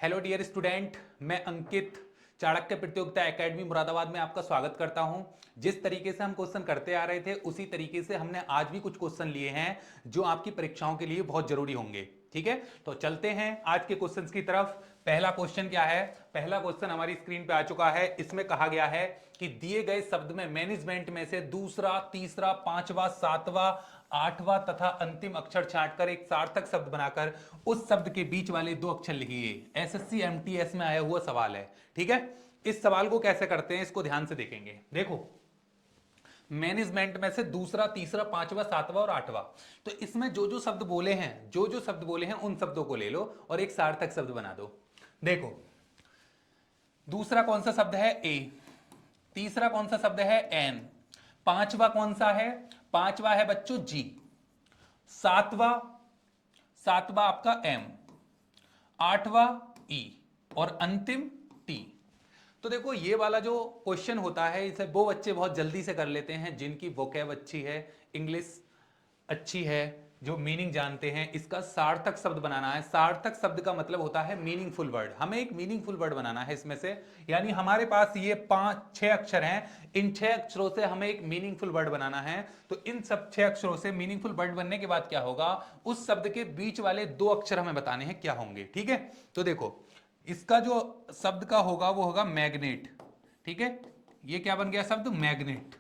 Hello dear student, मैं अंकित चाणक्य प्रतियोगिता academy Moradabad में आपका स्वागत करता हूं। जिस तरीके से हम क्वेश्चन करते आ रहे थे उसी तरीके से हमने आज भी कुछ क्वेश्चन लिए हैं जो आपकी परीक्षाओं के लिए बहुत जरूरी होंगे। ठीक है, तो चलते हैं आज के क्वेश्चंस की तरफ। पहला क्वेश्चन क्या है? पहला क्वेश्चन हमारी स्क्रीन पे आ चुका है। इसमें कहा गया है कि दिए गए शब्द में मैनेजमेंट में से दूसरा, तीसरा, पांचवा, सातवां, आठवां तथा अंतिम अक्षर छांटकर एक सार्थक शब्द बनाकर उस शब्द के बीच वाले दो अक्षर लिखिए। एसएससी एमटीएस में आया हुआ सवाल है। ठीक है, इस सवाल को कैसे करते हैं इसको ध्यान से देखेंगे। देखो, मैनेजमेंट में से दूसरा, तीसरा, पांचवा, सातवां और आठवां, तो इसमें जो जो शब्द बोले हैं, जो जो शब्द बोले हैं उन शब्दों को ले लो और एक सार्थक शब्द बना दो। देखो, दूसरा कौन सा शब्द है? ए। तीसरा कौन सा शब्द है? एन। पांचवा कौन सा है? पांचवा है बच्चों जी। सातवां, सातवां आपका एम। आठवां ई और अंतिम टी। तो देखो, ये वाला जो क्वेश्चन होता है इसे वो बच्चे बहुत जल्दी से कर लेते हैं जिनकी वोकैब अच्छी है, इंग्लिश अच्छी है, जो मीनिंग जानते हैं। इसका सार्थक शब्द बनाना है। सार्थक शब्द का मतलब होता है मीनिंगफुल वर्ड। हमें एक मीनिंगफुल वर्ड बनाना है इसमें से, यानी हमारे पास ये 5-6 अक्षर हैं, इन 6 अक्षरों से हमें एक मीनिंगफुल वर्ड बनाना है। तो इन सब 6 अक्षरों से मीनिंगफुल वर्ड बनने के बाद क्या होगा, उस शब्द के बीच वाले दो अक्षर हमें बताने हैं क्या होंगे। ठीक है, तो देखो, इसका जो शब्द का होगा वो होगा मैग्नेट। ठीक है, ये क्या बन गया शब्द? मैग्नेट।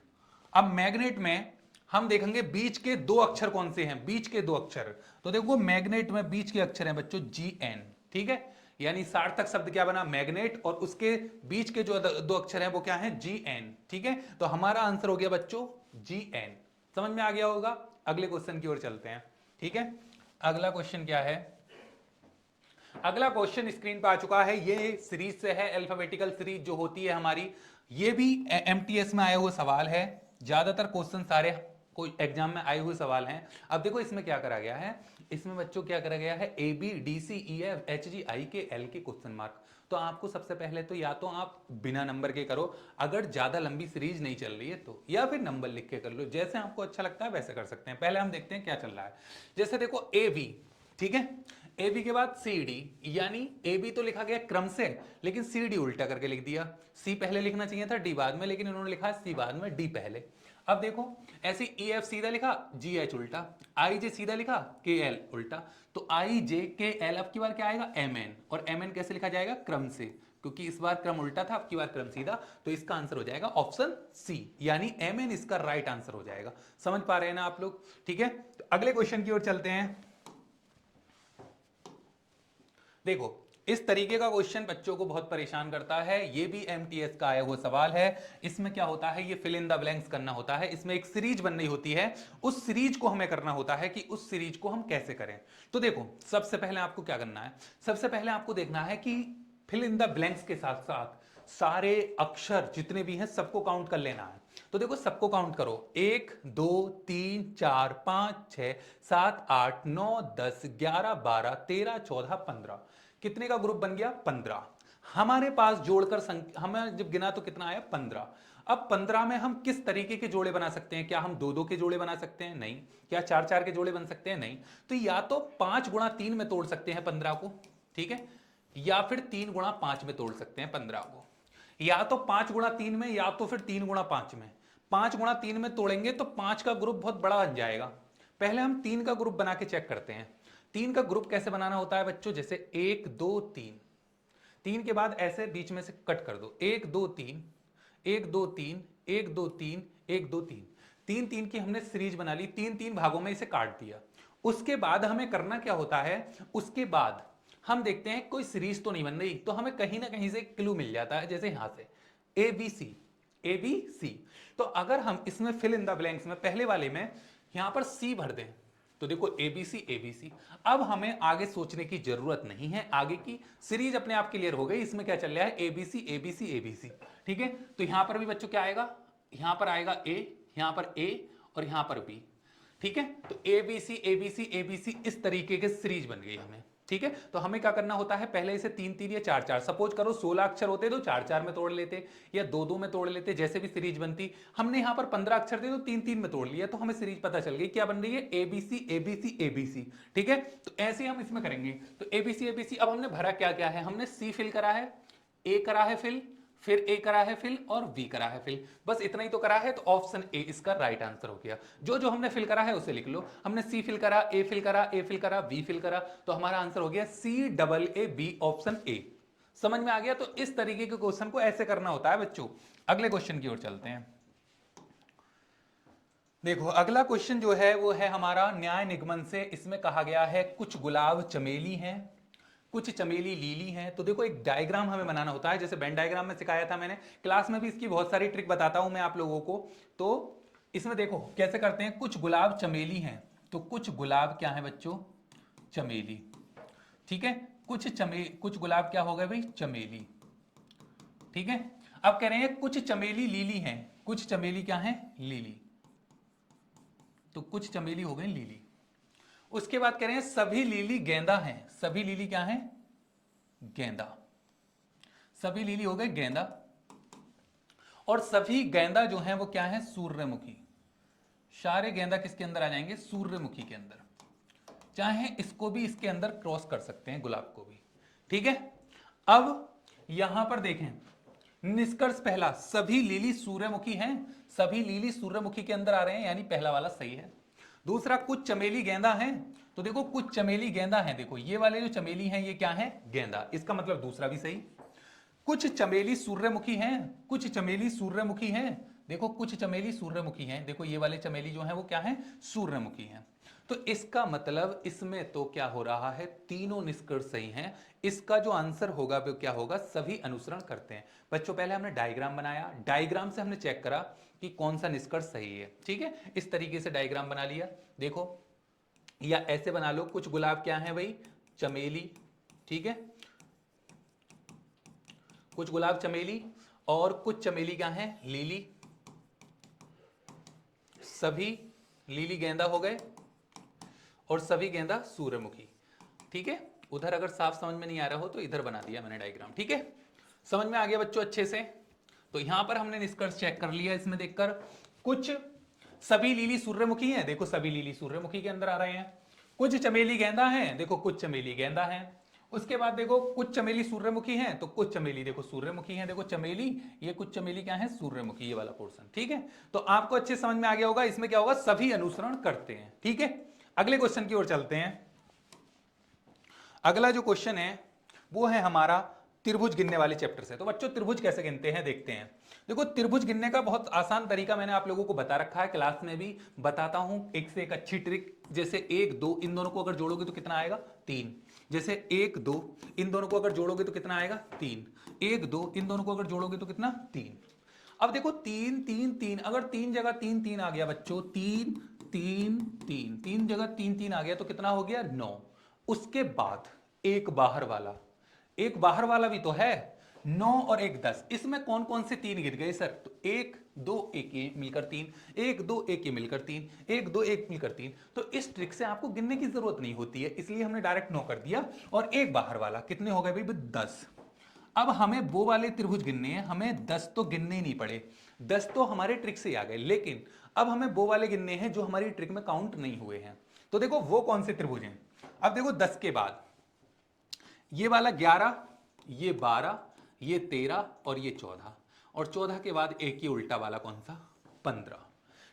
अब मैग्नेट में हम देखेंगे बीच के दो अक्षर कौन से हैं। बीच के दो अक्षर, तो देखो मैग्नेट में बीच के अक्षर हैं बच्चों जी एन। ठीक है, यानी सार्थक शब्द क्या बना? मैग्नेट, और उसके बीच के जो दो अक्षर हैं वो क्या हैं? G N. ठीक है, तो हमारा आंसर हो गया बच्चों जी एन। समझ में आ गया होगा। अगले क्वेश्चन की ओर चलते हैं। ठीक है, अगला क्वेश्चन क्या है? अगला क्वेश्चन स्क्रीन पर आ चुका है। ये सीरीज से है, अल्फाबेटिकल सीरीज जो होती है हमारी। ये भी एमटीएस में आया हुआ सवाल है। ज्यादातर क्वेश्चन सारे कोई एग्जाम में आए हुए सवाल हैं। अब देखो इसमें क्या करा गया है। इसमें बच्चों क्या करा गया है? A B D C E F H G I K L के क्वेश्चन मार्क। तो आपको सबसे पहले तो या तो आप बिना नंबर के करो, अगर ज्यादा लंबी सीरीज नहीं चल रही है तो, या फिर नंबर लिख के कर लो। जैसे आपको अच्छा लगता है वैसे कर सकते हैं। पहले हम देखते हैं क्या चल रहा है। जैसे देखो ए बी, ठीक है, ए बी के बाद सी डी, यानी ए बी तो लिखा गया क्रम से, लेकिन सी डी उल्टा करके लिख दिया। सी पहले लिखना चाहिए था, डी बाद में, लेकिन इन्होंने लिखा सी बाद में, डी पहले। अब देखो, ऐसे ई एफ सीधा लिखा, जी एच उल्टा, आई जे सीधा लिखा, के एल उल्टा। तो आई जे के एल अब की बार क्या आएगा? M N. और एम एन कैसे लिखा जाएगा? क्रम से, क्योंकि इस बार क्रम उल्टा था, अब की बार क्रम सीधा। तो इसका आंसर हो जाएगा ऑप्शन सी, यानी एम एन इसका राइट आंसर हो जाएगा। समझ पा रहे हैं ना आप लोग? ठीक है, तो अगले क्वेश्चन की ओर चलते हैं। देखो, इस तरीके का क्वेश्चन बच्चों को बहुत परेशान करता है। ये भी एमटीएस का आया हुआ सवाल है। इसमें क्या होता है? ये फिल इन द ब्लैंक्स करना होता है। इसमें एक सीरीज बन रही होती है, उस सीरीज को हमें करना होता है कि उस सीरीज को हम कैसे करें। तो देखो, सबसे पहले आपको क्या करना है? सबसे पहले आपको देखना है कि फिल इन द ब्लैंक्स के साथ साथ सारे अक्षर जितने भी हैं सबको काउंट कर लेना है। तो देखो, सबको काउंट करो। 1 2 3 4 5 6 7 8 9 10 11 12 13 14 15। कितने का ग्रुप बन गया? 15। हमारे पास जोड़कर हमें जब गिना तो कितना आया? 15। अब 15 में हम किस तरीके के जोड़े बना सकते हैं? क्या हम 2-2 के जोड़े बना सकते हैं? नहीं। क्या 4-4 के जोड़े बन सकते हैं? नहीं। तो या तो 5 गुणा 3 में तोड़ सकते हैं 15 को, ठीक है, या फिर 3 गुणा 5 में तोड़ सकते हैं 15 को। या तो 5 गुणा 3 में, या तो फिर 3 गुणा 5 में। 5 गुणा 3 में तोड़ेंगे तो 5 का ग्रुप बहुत बड़ा बन जाएगा। पहले हम 3 का ग्रुप बना के चेक करते हैं। 3 का ग्रुप कैसे बनाना होता है बच्चों? जैसे 1 2 3, 3 के बाद ऐसे बीच में से कट कर दो। 1 2 3, 1 2 3, 1 2 3, 1 2 3। 3 3 की हमने सीरीज बना ली, 3 3 भागों में इसे काट दिया। उसके बाद हमें करना क्या होता है? उसके बाद हम देखते हैं कोई सीरीज तो नहीं बन रही, तो हमें कहीं ना कहीं से क्लू मिल जाता है। जैसे यहां से A B C, A B C. तो अगर हम इसमें फिल इन द ब्लैंक्स में पहले वाले में यहां पर सी भर दें, तो देखो एबीसी एबीसी। अब हमें आगे सोचने की जरूरत नहीं है, आगे की सीरीज अपने आप क्लियर हो गई। इसमें क्या चल रहा है? ABC ABC ABC. ठीक है, तो यहां पर भी बच्चों क्या आएगा? यहां पर आएगा ए, यहां पर ए और यहां पर बी। ठीक है, तो एबीसी एबीसी एबीसी इस तरीके के सीरीज बन गई हमें। ठीक है, तो हमें क्या करना होता है, पहले इसे 3 3 या 4 4, सपोज करो 16 अक्षर होते तो 4 4 में तोड़ लेते या 2 2 में तोड़ लेते, जैसे भी सीरीज बनती। हमने यहां पर 15 अक्षर थे तो 3 3 में तोड़ लिया, तो हमें सीरीज पता चल गई क्या बन रही है, एबीसी एबीसी एबीसी। ठीक है, तो ऐसे ही हम इसमें करेंगे। तो एबीसी एबीसी, अब हमने भरा क्या क्या है, हमने सी फिल करा है, ए करा है फिर ए करा है फिल और बी करा है फिल, बस इतना ही तो करा है। तो ऑप्शन ए इसका राइट आंसर हो गया। जो जो हमने फिल करा है उसे लिख लो। हमने सी फिल करा, ए फिल करा, ए फिल करा, बी फिल करा, तो हमारा आंसर हो गया C double A B, option A. समझ में आ गया? तो इस तरीके के क्वेश्चन को ऐसे करना होता है बच्चों। अगले क्वेश्चन की ओर चलते हैं। देखो अगला क्वेश्चन जो है वो है हमारा न्याय निगमन से। इसमें कहा गया है कुछ गुलाब चमेली हैं, कुछ चमेली लीली हैं। तो देखो एक डायग्राम हमें बनाना होता है, जैसे वेन डायग्राम में सिखाया था मैंने, क्लास में भी इसकी बहुत सारी ट्रिक बताता हूं मैं आप लोगों को। तो इसमें देखो कैसे करते हैं, कुछ गुलाब चमेली हैं, तो कुछ गुलाब क्या है बच्चों, चमेली। ठीक है, कुछ गुलाब क्या हो गए भाई, चमेली। ठीक है, अब कह रहे हैं कुछ चमेली लीली हैं, कुछ चमेली क्या है, लीली, तो कुछ चमेली हो गए लीली। उसके बाद कह रहे हैं सभी लीली गेंदा हैं, सभी लीली क्या है, गेंदा, सभी लीली हो गए गेंदा। और सभी गेंदा जो है वो क्या है, सूर्यमुखी। सारे गेंदा किसके अंदर आ जाएंगे, सूर्यमुखी के अंदर। चाहे इसको भी इसके अंदर क्रॉस कर सकते हैं, गुलाब को भी। ठीक है, अब यहां पर देखें निष्कर्ष पहला, सभी लीली सूर्यमुखी हैं, सभी लीली सूर्यमुखी के अंदर आ रहे हैं, यानी पहला वाला सही है। दूसरा कुछ चमेली गेंदा हैं, तो देखो कुछ चमेली गेंदा हैं, देखो ये वाले जो चमेली हैं ये क्या है, गेंदा, इसका मतलब दूसरा भी सही। कुछ चमेली सूर्यमुखी हैं, कुछ चमेली सूर्यमुखी हैं, देखो कुछ चमेली सूर्यमुखी हैं, देखो ये वाले चमेली जो हैं वो क्या हैं, सूर्यमुखी हैं। तो इसका मतलब इसमें तो क्या हो रहा है, तीनों निष्कर्ष सही हैं। इसका जो आंसर होगा वो क्या होगा, सभी अनुसरण करते हैं। बच्चों पहले हमने डायग्राम बनाया, डायग्राम से हमने चेक करा कि कौन सा निष्कर्ष सही है। ठीक है, इस तरीके से डायग्राम बना लिया, देखो, या ऐसे बना लो, कुछ गुलाब क्या है भाई, चमेली। ठीक है, कुछ गुलाब चमेली और कुछ चमेली क्या है, लीली, सभी लीली गेंदा हो गए और सभी गेंदा सूर्यमुखी। ठीक है, उधर अगर साफ समझ में नहीं आ रहा हो तो इधर बना दिया मैंने डायग्राम। ठीक है, समझ में आ गया बच्चों अच्छे से? तो यहां पर हमने निष्कर्ष चेक कर लिया इसमें देखकर, कुछ सभी लीली सूर्यमुखी हैं, देखो सभी लीली सूर्यमुखी के अंदर आ रहे हैं। कुछ चमेली गेंदा हैं, देखो कुछ चमेली गेंदा हैं। उसके बाद देखो कुछ चमेली सूर्यमुखी हैं, तो कुछ चमेली देखो सूर्यमुखी हैं, देखो चमेली, ये कुछ चमेली क्या है, सूर्यमुखी, ये वाला पोर्शन। ठीक है, तो आपको अच्छे समझ में आ गया होगा, इसमें क्या होगा, सभी अनुसरण करते हैं। ठीक है, अगले क्वेश्चन की ओर चलते हैं। अगला जो क्वेश्चन है वो है हमारा त्रिभुज गिनने वाले चैप्टर से। तो बच्चों त्रिभुज कैसे गिनते हैं देखते हैं। देखो त्रिभुज गिनने का बहुत आसान तरीका मैंने आप लोगों को बता रखा है, क्लास में भी बताता हूं, एक से एक अच्छी ट्रिक। जैसे 1 2 इन दोनों को अगर जोड़ोगे तो कितना आएगा, 3। जैसे 1 2 इन दोनों को अगर जोड़ोगे तो कितना आएगा, 3। 1 2 इन दोनों को अगर जोड़ोगे तो कितना, 3। अब देखो 3 3 3, अगर 3 जगह 3 3 आ गया बच्चों, 3 3 3, 3 जगह 3 3 आ गया तो कितना हो गया, 9। उसके बाद एक बाहर वाला, एक बाहर वाला भी तो है, 9 और 1 10। इसमें कौन कौन से 3 गिर गए सर, तो 1 2 1 ये मिलकर 3, 1 2 1 ये मिलकर 3, 1 2 1 मिलकर 3। तो इस ट्रिक से आपको गिनने की जरूरत नहीं होती है, इसलिए हमने डायरेक्ट 9 कर दिया। और एक बाहर वाला, कितने हो गए भाई, 10। अब हमें वो वाले त्रिभुज गिनने हैं, हमें 10 तो गिनने ही नहीं पड़े, 10 तो हमारे ट्रिक से ही आ गए, लेकिन अब हमें वो वाले गिनने हैं जो हमारी ट्रिक में काउंट नहीं हुए हैं। तो देखो वो कौन से त्रिभुज हैं। अब देखो 10 के बाद ये वाला 11, ये 12, ये 13 और ये 14, और 14 के बाद एक ही उल्टा वाला कौन सा, 15।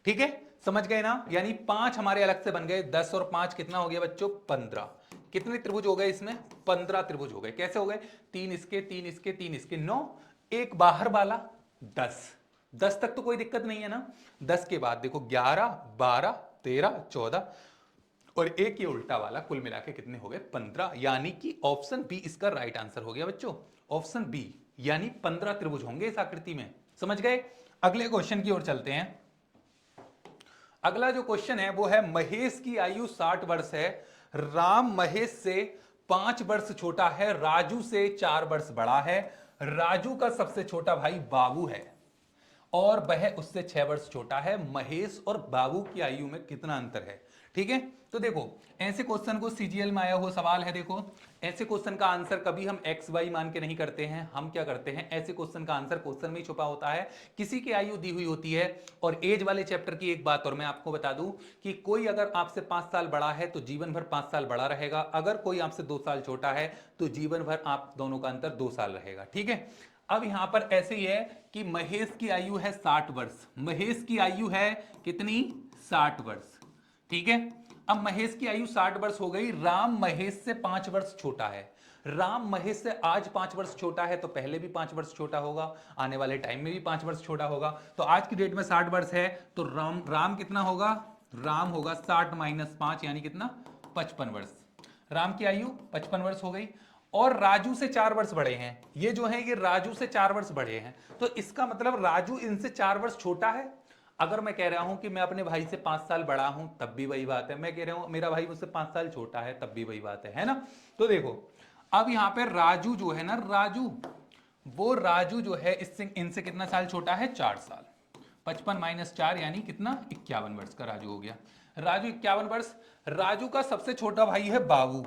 ठीक है, समझ गए ना, यानी 5 हमारे अलग से बन गए, 10 और 5 कितना हो गया बच्चों, 15। कितने त्रिभुज हो गए इसमें, 15 त्रिभुज हो गए। कैसे हो गए, 3 इसके 3 इसके 3 इसके 9, एक बाहर वाला 10। 10 तक तो कोई दिक्कत नहीं है ना। 10 के बाद देखो 11 12 13 14 और एक ये उल्टा वाला, कुल मिला के कितने हो गए, 15। यानी कि ऑप्शन बी इसका राइट आंसर हो गया बच्चों, ऑप्शन बी, यानी 15 त्रिभुज होंगे इस आकृति में। समझ गए? अगले क्वेश्चन की ओर चलते हैं। अगला जो क्वेश्चन है वो है, महेश की आयु 60 वर्ष है, राम महेश से 5 वर्ष छोटा है, राजू से 4 वर्ष बड़ा है, राजू का सबसे छोटा भाई बाबू है और वह उससे 6 वर्ष छोटा है। महेश और बाबू की आयु में कितना अंतर है। ठीक है। तो देखो ऐसे क्वेश्चन को सीजीएल में आया हुआ सवाल है, देखो ऐसे क्वेश्चन का आंसर कभी हम एक्स वाई मान के नहीं करते हैं, हम क्या करते हैं, ऐसे क्वेश्चन का आंसर क्वेश्चन में ही छुपा होता है, किसी की आयु दी हुई होती है। और एज वाले चैप्टर की एक बात और मैं आपको बता दूं कि कोई अगर आपसे 5 साल बड़ा है तो जीवन भर 5 साल बड़ा रहेगा, अगर कोई आपसे 2 साल छोटा है तो जीवन भर आप दोनों का अंतर 2 साल रहेगा, ठीक है। अब यहां पर ऐसे ही है कि महेश की आयु है 60 वर्ष, महेश की आयु है कितनी, 60 वर्ष, ठीक है। अब महेश की आयु 60 वर्ष हो गई, राम महेश से 5 वर्ष छोटा है, राम महेश से आज 5 वर्ष छोटा है तो पहले भी 5 वर्ष छोटा होगा, आने वाले टाइम में भी 5 वर्ष छोटा होगा। तो आज की डेट में 60 वर्ष है तो राम कितना होगा, राम होगा 60 माइनस 5 यानी कितना, 55 वर्ष। राम की आयु 55 वर्ष हो गई। और राजू से 4 वर्ष बड़े हैं, ये जो है ये राजू से 4 वर्ष बड़े हैं, तो इसका मतलब राजू इनसे 4 वर्ष छोटा है। अगर मैं कह रहा हूं कि मैं अपने भाई से 5 साल बड़ा हूं तब भी वही बात है, मैं कह रहा हूं मेरा भाई मुझसे 5 साल छोटा है तब भी वही बात है ना। तो देखो अब यहां पे राजू जो है ना, राजू जो है इससे इनसे कितना साल छोटा है, 4 साल। 55 माइनस 4 यानी कितना, 51 वर्ष का राजू हो गया। राजू 51 वर्ष। राजू का सबसे छोटा भाई है बाबू,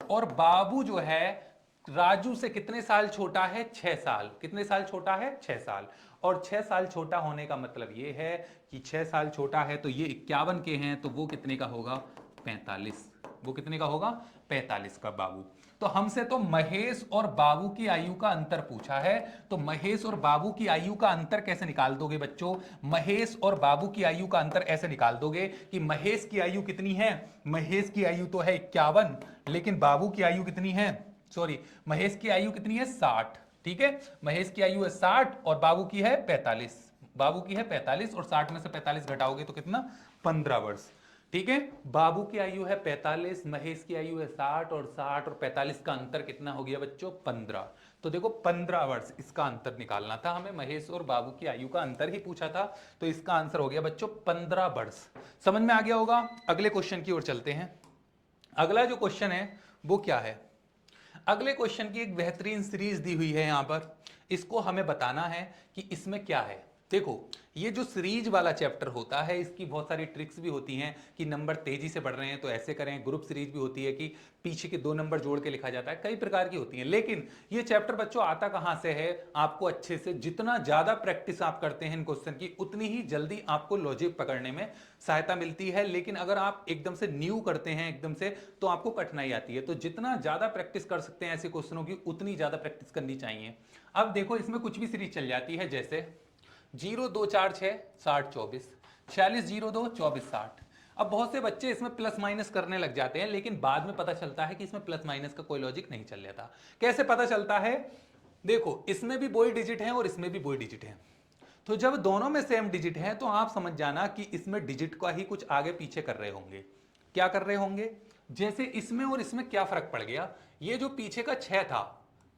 और बाबू जो है राजू से कितने साल छोटा है, 6 साल। कितने साल छोटा है, 6 साल। और 6 साल छोटा होने का मतलब ये है कि 6 साल छोटा है तो ये 51 के हैं तो वो कितने का होगा, 45। वो कितने का होगा, 45 का बाबू। तो हमसे तो महेश और बाबू की आयु का अंतर पूछा है, तो महेश और बाबू की आयु का अंतर कैसे निकाल दोगे बच्चों, महेश और बाबू की आयु का अंतर ऐसे निकाल दोगे कि महेश की आयु कितनी है, महेश की आयु तो है 51, लेकिन बाबू की आयु कितनी है, सॉरी महेश की आयु कितनी है, 60, ठीक है। महेश की आयु है 60 और बाबू की है 45, बाबू की है 45 और 60 में से 45 घटाओगे तो कितना, 15 वर्ष, ठीक है। बाबू की आयु है 45, महेश की आयु है 60 और 60 और 45 का अंतर कितना हो गया बच्चों, 15। तो देखो 15 वर्ष इसका अंतर निकालना था हमें, महेश और बाबू की आयु का अंतर ही पूछा था, तो इसका आंसर हो गया बच्चों 15 वर्ष। समझ में आ गया होगा। अगले क्वेश्चन की ओर चलते हैं। अगला जो क्वेश्चन है वो क्या है, अगले क्वेश्चन की एक बेहतरीन सीरीज दी हुई है यहां पर, इसको हमें बताना है कि इसमें क्या है। देखो ये जो सीरीज वाला चैप्टर होता है इसकी बहुत सारी ट्रिक्स भी होती हैं कि नंबर तेजी से बढ़ रहे हैं तो ऐसे करें, ग्रुप सीरीज भी होती है कि पीछे के 2 नंबर जोड़ के लिखा जाता है, कई प्रकार की होती हैं। लेकिन ये चैप्टर बच्चों आता कहां से है, आपको अच्छे से जितना ज्यादा प्रैक्टिस आप करते हैं इन क्वेश्चन की उतनी ही जल्दी आपको लॉजिक पकड़ने में सहायता मिलती है। लेकिन अगर आप एकदम से न्यू करते हैं एकदम से तो आपको कठिनाई आती है। तो जितना ज्यादा प्रैक्टिस कर सकते हैं ऐसे क्वेश्चनों की उतनी ज्यादा प्रैक्टिस करनी चाहिए। अब देखो इसमें कुछ भी सीरीज चल जाती है, जैसे 0 2 4 6 60 24, 46 0 2 24 60। अब बहुत से बच्चे इसमें प्लस माइनस करने लग जाते हैं, लेकिन बाद में पता चलता है कि इसमें प्लस माइनस का कोई लॉजिक नहीं चल जाता। कैसे पता चलता है, देखो इसमें भी वही डिजिट है और इसमें भी वही डिजिट है, तो जब दोनों में सेम डिजिट है तो आप समझ जाना कि इसमें डिजिट का ही कुछ आगे पीछे कर रहे होंगे। क्या कर रहे होंगे, जैसे इसमें और इसमें क्या फर्क पड़ गया, ये जो पीछे का 6 था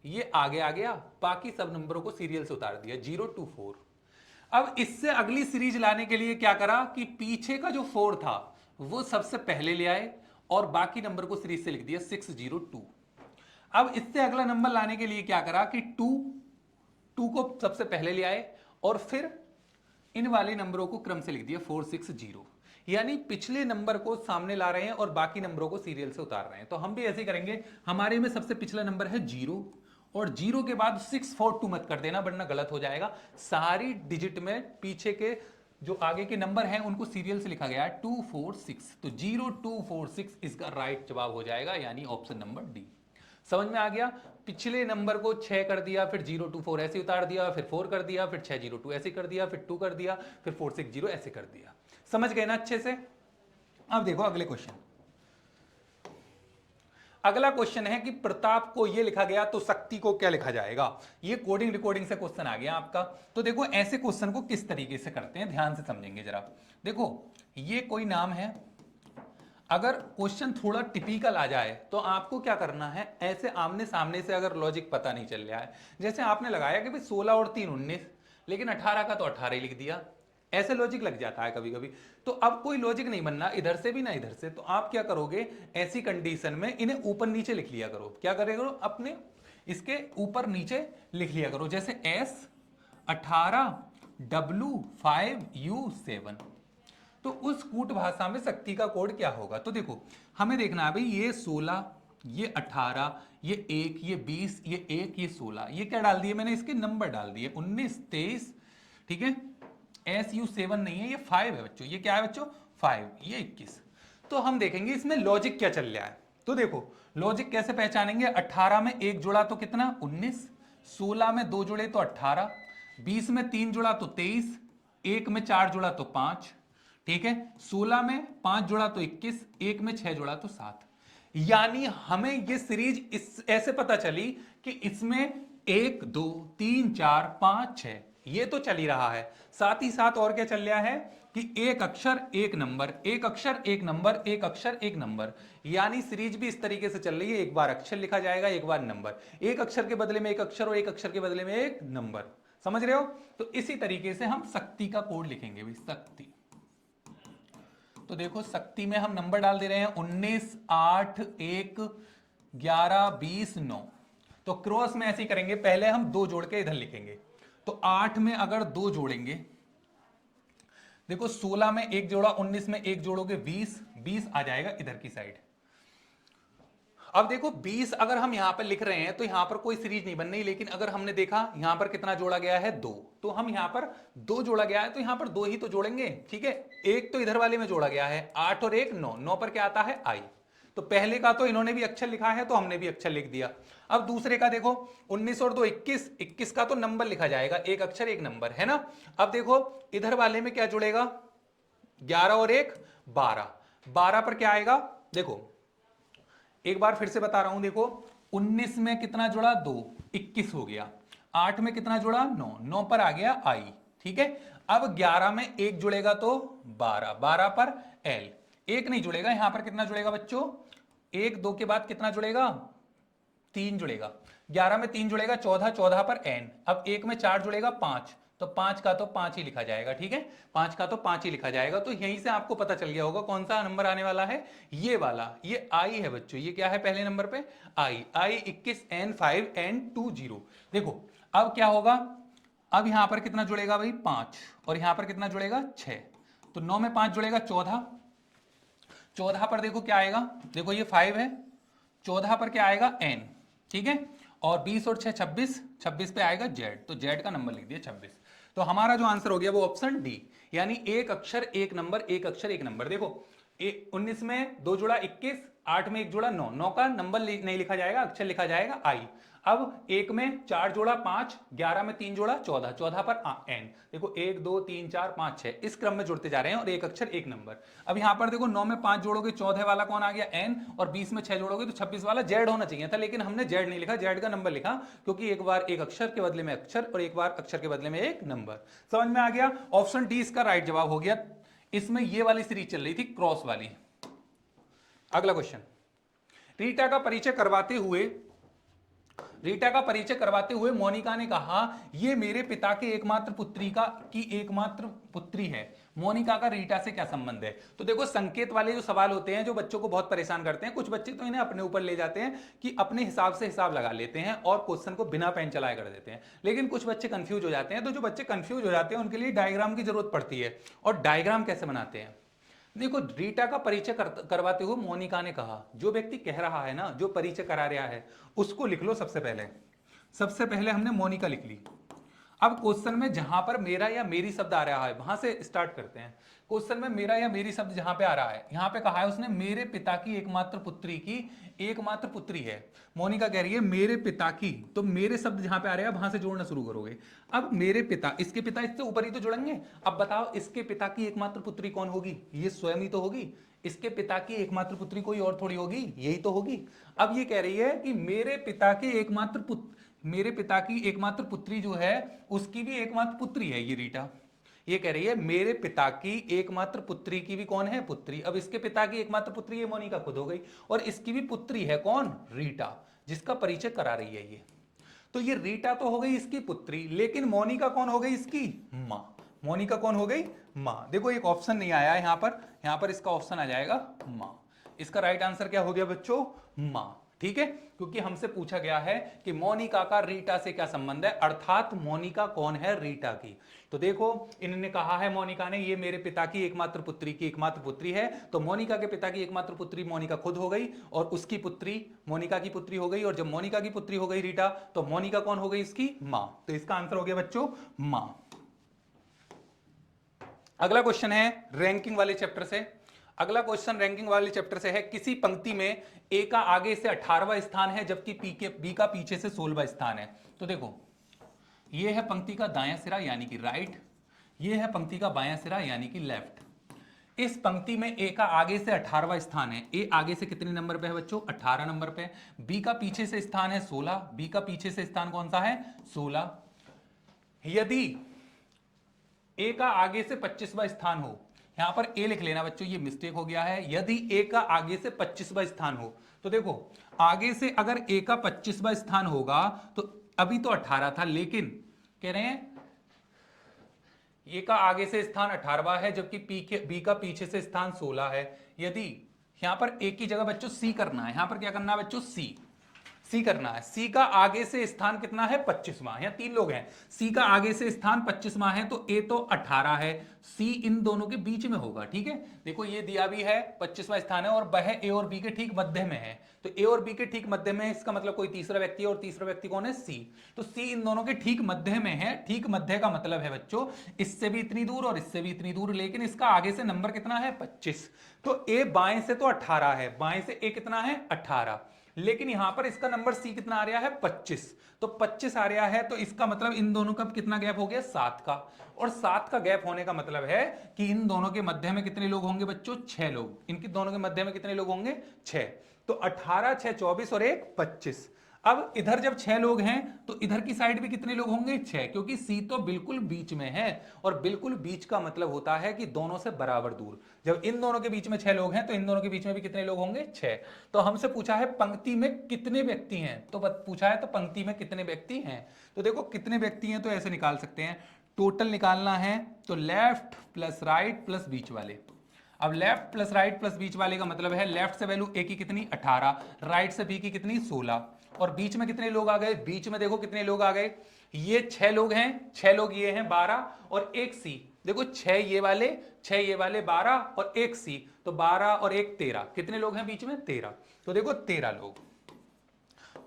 ये आगे आ गया, बाकी सब नंबरों को सीरियल से उतार दिया 0 2 4। अब इससे अगली सीरीज लाने के लिए क्या करा कि पीछे का जो 4 था वो सबसे पहले ले आए और बाकी नंबर को सीरीज से लिख दिया 6 0 2। अब इससे अगला नंबर लाने के लिए क्या करा कि 2 को सबसे पहले ले आए और फिर इन वाले नंबरों को क्रम से लिख दिया 4 6 0, यानी पिछले नंबर को सामने ला रहे हैं और बाकी नंबरों को सीरियल से उतार रहे हैं। तो हम भी ऐसे करेंगे, हमारे में सबसे पिछला नंबर है 0 और 0 के बाद 6 4 2 मत कर देना वरना गलत हो जाएगा। सारी डिजिट में पीछे के जो आगे के नंबर हैं उनको सीरियल से लिखा गया है 2 4 6, तो 0 2 4 6 इसका राइट जवाब हो जाएगा, यानी ऑप्शन नंबर डी। समझ में आ गया। पिछले नंबर को 6 कर दिया, फिर 0 2 4 ऐसे उतार दिया, फिर 4 कर दिया, फिर 6 0 2 ऐसे कर दिया, फिर 2 कर दिया, फिर 4 6 0 ऐसे कर दिया। समझ गए ना अच्छे से। अब देखो अगले क्वेश्चन, अगला क्वेश्चन है कि प्रताप को ये लिखा गया तो शक्ति को क्या लिखा जाएगा। ये कोडिंग रिकॉर्डिंग से क्वेश्चन आ गया आपका। तो देखो ऐसे क्वेश्चन को किस तरीके से करते हैं, ध्यान से समझेंगे जरा। देखो ये कोई नाम है, अगर क्वेश्चन थोड़ा टिपिकल आ जाए तो आपको क्या करना है, ऐसे आमने सामने से अगर लॉजिक पता नहीं चल रहा है, जैसे आपने लगाया कि भाई 16 और 3 19, लेकिन 18 का तो 18 ही लिख दिया, ऐसे लॉजिक लग जाता है कभी कभी। तो अब कोई लॉजिक नहीं बनना इधर से भी ना इधर से, तो आप क्या करोगे, ऐसी कंडीशन में इन्हें ऊपर नीचे लिख लिया करो। क्या करेगा, अपने इसके ऊपर नीचे लिख लिया करो, जैसे S 18 W 5 U 7। तो उस कूट भाषा में शक्ति का कोड क्या होगा। तो देखो हमें देखना है भाई, ये 16, ये 18, ये 1, ये 20, ये 1, ये 16, ये क्या डाल दिए मैंने, इसके नंबर डाल दिए 19, 23, ठीक है। SU7 नहीं है, ये 5 है बच्चों। ये क्या है बच्चों, 5, ये 21। तो हम देखेंगे इसमें लॉजिक क्या चल रहा है। तो देखो लॉजिक कैसे पहचानेंगे, 18 में एक जोड़ा तो कितना 19, 16 में 2 जोड़े तो 18, 20 में 3 जोड़ा तो 23, 1 में 4 जोड़ा तो 5, ठीक है, 16 में 5 जोड़ा तो 21, 1 में 6 जोड़ा तो 7। यानी हमें ये सीरीज इस ऐसे पता चली कि इसमें 1 2 3 4 5 6 ये तो चल ही रहा है, साथ ही साथ और क्या चल रहा है कि एक अक्षर एक नंबर, एक अक्षर एक नंबर, एक अक्षर एक नंबर। यानी सीरीज भी इस तरीके से चल रही है, एक बार अक्षर लिखा जाएगा, एक बार नंबर, एक अक्षर के बदले में एक अक्षर और एक अक्षर के बदले में एक नंबर। समझ रहे हो। तो इसी तरीके से हम शक्ति का कोड लिखेंगे भाई, शक्ति। तो देखो शक्ति में हम नंबर डाल दे रहे हैं 19, 8, 1, 11, 20, 9। तो क्रॉस में ऐसे ही करेंगे, पहले हम 2 जोड़ के इधर लिखेंगे। तो 8 में अगर 2 जोड़ेंगे, देखो 16 में 1 जोड़ा, 19 में 1 जोड़ोगे 20, 20 आ जाएगा इधर की साइड। अब देखो 20 अगर हम यहां पर लिख रहे हैं तो यहां पर कोई सीरीज नहीं बन रही, लेकिन अगर हमने देखा यहां पर कितना जोड़ा गया है 2, तो हम यहां पर 2 जोड़ा गया है तो यहां पर 2 ही तो जोड़ेंगे, ठीक है। एक तो इधर वाले में जोड़ा गया है 8 और 1 9, 9 पर क्या आता है आई। तो पहले का तो इन्होंने भी अक्षर लिखा है तो हमने भी अक्षर लिख दिया। अब दूसरे का देखो 19 और 2 21, 21 का तो नंबर लिखा जाएगा, एक अक्षर एक नंबर है ना। अब देखो इधर वाले में क्या जुड़ेगा, 11 और 1 12, 12 पर क्या आएगा, देखो एक बार फिर से बता रहा हूं, देखो 19 में कितना जुड़ा 2, 21 हो गया, 8 में कितना जुड़ा 9, 9 पर आ गया आई, ठीक है। अब 11 में 1 जुड़ेगा तो 12, 12 पर एल, 1 नहीं जुड़ेगा, यहां पर कितना जुड़ेगा बच्चों, 1 2 के बाद कितना जुड़ेगा 3 जुड़ेगा, 11 में 3 जुड़ेगा 14, 14 पर एन। अब 1 में 4 जुड़ेगा 5, तो 5 का तो 5 ही लिखा जाएगा, ठीक है, 5 का तो 5 ही लिखा जाएगा। तो यहीं से आपको पता चल गया होगा कौन सा नंबर आने वाला है, ये वाला, ये आई है बच्चों। ये क्या है पहले नंबर पे, आई, आई 21 एन 5 एन 2 0। देखो अब क्या होगा, अब यहां पर कितना जुड़ेगा भाई 5, और यहां पर कितना जुड़ेगा 6, तो 9 में 5 जुड़ेगा 14, 14 पर देखो क्या आएगा, देखो ये 5 है, 14 पर क्या आएगा एन, ठीक है, और 20 और 6 26, 26 पे आएगा जेड, तो जेड का नंबर लिख दिया 26। तो हमारा जो आंसर हो गया वो ऑप्शन डी, यानी एक अक्षर एक नंबर, एक अक्षर एक नंबर। देखो 19 में 2 जोड़ा 21, 8 में 1 जोड़ा 9, 9 का नंबर नहीं लिखा जाएगा, अक्षर लिखा जाएगा आई। अब 1 में 4 जोड़ा 5, 11 में 3 जोड़ा 14, 14 पर एन। देखो 1 2 3 4 5 6 इस क्रम में जुड़ते जा रहे हैं, और एक अक्षर एक नंबर। अब यहां पर देखो 9 में 5 जोड़ोगे 14 वाला कौन आ गया एन, और 20 में 6 जोड़ोगे तो 26 वाला जेड होना चाहिए था, लेकिन हमने जेड नहीं लिखा, जेड का नंबर लिखा, क्योंकि एक बार एक अक्षर के बदले में अक्षर और एक बार अक्षर के बदले में एक नंबर। समझ में आ गया। ऑप्शन डी इसका राइट जवाब हो गया। इसमें ये वाली सीरीज चल रही थी क्रॉस वाली। अगला क्वेश्चन, रीटा का परिचय करवाते हुए मोनिका ने कहा ये मेरे पिता के एकमात्र एकमात्र पुत्री है। मोनिका का रीटा से क्या संबंध है। तो देखो संकेत वाले जो सवाल होते हैं जो बच्चों को बहुत परेशान करते हैं, कुछ बच्चे तो इन्हें अपने ऊपर ले जाते हैं कि अपने हिसाब से हिसाब लगा लेते हैं और क्वेश्चन को बिना पेन चलाए कर देते हैं, लेकिन कुछ बच्चे कंफ्यूज हो जाते हैं। तो जो बच्चे कंफ्यूज हो जाते हैं उनके लिए डायग्राम की जरूरत पड़ती है। और डायग्राम कैसे बनाते हैं, देखो रीटा का परिचय करवाते हुए मोनिका ने कहा, जो व्यक्ति कह रहा है ना, जो परिचय करा रहा है उसको लिख लो। सबसे पहले हमने मोनिका लिख ली। अब क्वेश्चन में जहां पर मेरा या मेरी शब्द आ रहा है वहां से स्टार्ट करते हैं। क्वेश्चन में मेरा या मेरी शब्द जहां पे आ रहा है, यहां पे कहा है उसने मेरे पिता की एकमात्र पुत्री की एकमात्र पुत्री है। मोनिका कह रही है मेरे पिता की, तो मेरे शब्द जहां पे आ रहे हैं वहां से जोड़ना शुरू करोगे। अब मेरे पिता, इसके पिता इससे ऊपर ही तो जुड़ेंगे। अब बताओ इसके पिता की एकमात्र पुत्री कौन होगी, ये स्वयं ही तो होगी। इसके पिता की एकमात्र पुत्री कोई और थोड़ी होगी, यही तो होगी। अब ये कह रही है कि मेरे पिता की एकमात्र पुत्री जो है उसकी भी एकमात्र पुत्री है ये रीटा। ये कह रही है मेरे पिता की एकमात्र पुत्री की भी कौन है, पुत्री। अब इसके पिता की एकमात्र पुत्री ये मोनिका खुद हो गई, और इसकी भी पुत्री है कौन, रीटा, जिसका परिचय करा रही है ये। तो ये रीटा तो हो गई इसकी पुत्री, लेकिन मोनिका कौन हो गई, इसकी मां। मोनिका कौन हो गई, मां। देखो एक ऑप्शन नहीं आया यहां पर इसका ऑप्शन आ जाएगा मां। इसका राइट आंसर क्या हो गया बच्चों, मां। ठीक है, क्योंकि हमसे पूछा गया है कि मोनिका का रीटा से क्या संबंध है, अर्थात मोनिका कौन है, रीटा की। तो देखो इन्होंने कहा है, मोनिका ने, ये मेरे पिता की एकमात्र पुत्री की एकमात्र पुत्री है, तो मोनिका के पिता की एकमात्र पुत्री मोनिका खुद हो गई और उसकी पुत्री मोनिका की पुत्री हो गई, और जब मोनिका की पुत्री हो गई रीटा, तो मोनिका कौन हो गई, इसकी मां। तो इसका आंसर हो गया बच्चों मां। अगला क्वेश्चन है रैंकिंग वाले चैप्टर से। अगला क्वेश्चन रैंकिंग वाले चैप्टर से है, किसी पंक्ति में ए का आगे से 18वां स्थान है जबकि बी का पीछे से 16वां स्थान है। तो देखो ये है पंक्ति का दायां सिरा यानी कि राइट, ये है पंक्ति का बायां सिरा यानी कि लेफ्ट। इस पंक्ति में ए का आगे से 18वां स्थान है, ए आगे से कितने नंबर पे है बच्चों, 18 नंबर पे। बी का पीछे से स्थान है 16, बी का पीछे से स्थान कौन सा है, 16। यदि ए का आगे से 25वां स्थान हो, यहां पर ए लिख लेना बच्चों, ये मिस्टेक हो गया है, यदि ए का आगे से 25वां स्थान हो, तो देखो आगे से अगर ए का 25वां स्थान होगा तो अभी तो 18 था, लेकिन कह रहे हैं ए का आगे से स्थान 18वां है जबकि बी का पीछे से स्थान 16 है। यदि यहां पर ए की जगह बच्चों सी करना है, यहां पर क्या करना है बच्चों, सी करना है। सी का आगे से स्थान कितना है, 25वां। यहां 3 लोग हैं, सी का आगे से स्थान 25वां है, तो ए तो 18 है, सी इन दोनों के बीच में होगा। ठीक है, देखो ये दिया भी है 25वां स्थान है और वह ए और बी के ठीक मध्य में है, तो ए और बी के ठीक मध्य में है, इसका मतलब कोई तीसरा व्यक्ति है, और तीसरा व्यक्ति कौन है, सी। तो सी इन दोनों के ठीक मध्य में है। ठीक मध्य का मतलब है बच्चों इससे भी इतनी दूर और इससे भी इतनी दूर, लेकिन इसका आगे से नंबर कितना है, 25। तो ए बाएं से तो 18 है, बाएं से ए कितना है, 18, लेकिन यहां पर इसका नंबर सी कितना आ रहा है, 25। तो 25 आ रहा है, तो इसका मतलब इन दोनों का कितना गैप हो गया, 7 का। और 7 का गैप होने का मतलब है कि इन दोनों के मध्य में कितने लोग होंगे बच्चों, 6 लोग। इनके दोनों के मध्य में कितने लोग होंगे, 6। तो 18, 6, 24 और 1 25। अब इधर जब 6 लोग हैं तो इधर की साइड भी कितने लोग होंगे, 6, क्योंकि सी तो बिल्कुल बीच में है, और बिल्कुल बीच का मतलब होता है कि दोनों से बराबर दूर। जब इन दोनों के बीच में 6 लोग हैं तो इन दोनों के बीच में भी कितने लोग होंगे, 6। तो हमसे पूछा है पंक्ति में कितने व्यक्ति हैं, तो पूछा है तो पंक्ति में कितने व्यक्ति हैं। तो देखो कितने व्यक्ति हैं, तो ऐसे निकाल सकते हैं, टोटल निकालना है तो लेफ्ट प्लस राइट प्लस बीच वाले। अब लेफ्ट प्लस राइट प्लस बीच वाले का मतलब है लेफ्ट से वैल्यू ए की कितनी, 18, राइट से बी की कितनी, 16, और बीच में कितने लोग आ गए, बीच में देखो कितने लोग आ गए, ये 6 लोग हैं, 6 लोग ये हैं 12 और 1 सी। देखो 6 ये वाले 12 और 1 सी, तो 12 और 1 13, कितने लोग हैं बीच में, 13। तो देखो 13 लोग।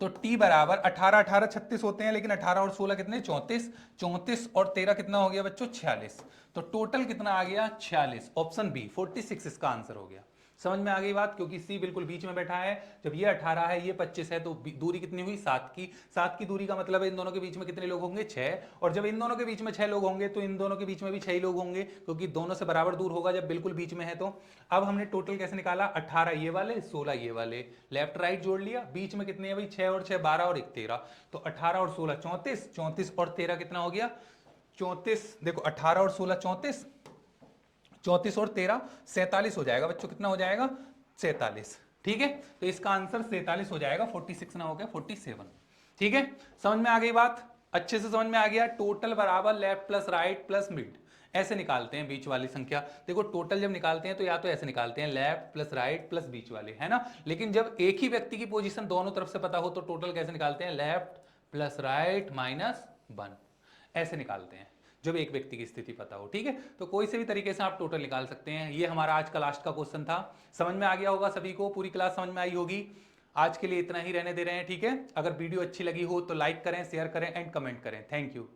तो टी बराबर 18 18 36 होते हैं, लेकिन 18 और 16 कितने, 34, 34 और 13 कितना हो गया बच्चों, 46। तो टोटल कितना आ गया, 46। ऑप्शन बी 46 इसका आंसर हो गया। समझ में आ गई बात, क्योंकि सी बिल्कुल बीच में बैठा है। जब ये 18 है ये 25 है, तो दूरी कितनी हुई, 7 की। 7 की दूरी का मतलब है इन दोनों के बीच में कितने लोग होंगे, 6। और जब इन दोनों के बीच में 6 लोग होंगे तो इन दोनों के बीच में भी 6 लोग होंगे, क्योंकि दोनों से बराबर दूर होगा जब बिल्कुल बीच में है। तो अब हमने टोटल कैसे निकाला, 18 ये वाले 16 ये वाले, लेफ्ट राइट जोड़ लिया, बीच में कितने हैं भाई, 6 और 6 12 और 1 13। तो 18 और 16 34, 34 और 13 कितना हो गया, 34। देखो 18 और 16 34, 34 और 13 47 हो जाएगा बच्चों, कितना हो जाएगा, 47। ठीक है, तो इसका आंसर 47 हो जाएगा, 46 ना हो गया 47। ठीक है, समझ में आ गई बात, अच्छे से समझ में आ गया। टोटल बराबर left plus right plus mid, ऐसे निकालते हैं बीच वाली संख्या। देखो टोटल जब निकालते हैं तो या तो ऐसे निकालते हैं, लेफ्ट प्लस राइट प्लस बीच वाले, है ना। लेकिन जब एक ही व्यक्ति की पोजीशन दोनों तरफ से पता हो तो टोटल कैसे निकालते हैं, लेफ्ट प्लस राइट माइनस 1, ऐसे निकालते हैं जब एक व्यक्ति की स्थिति पता हो। ठीक है, तो कोई से भी तरीके से आप टोटल निकाल सकते हैं। ये हमारा आज का लास्ट का क्वेश्चन था। समझ में आ गया होगा सभी को, पूरी क्लास समझ में आई होगी। आज के लिए इतना ही रहने दे रहे हैं। ठीक है, अगर वीडियो अच्छी लगी हो तो लाइक करें, शेयर करें एंड कमेंट करें। Thank you.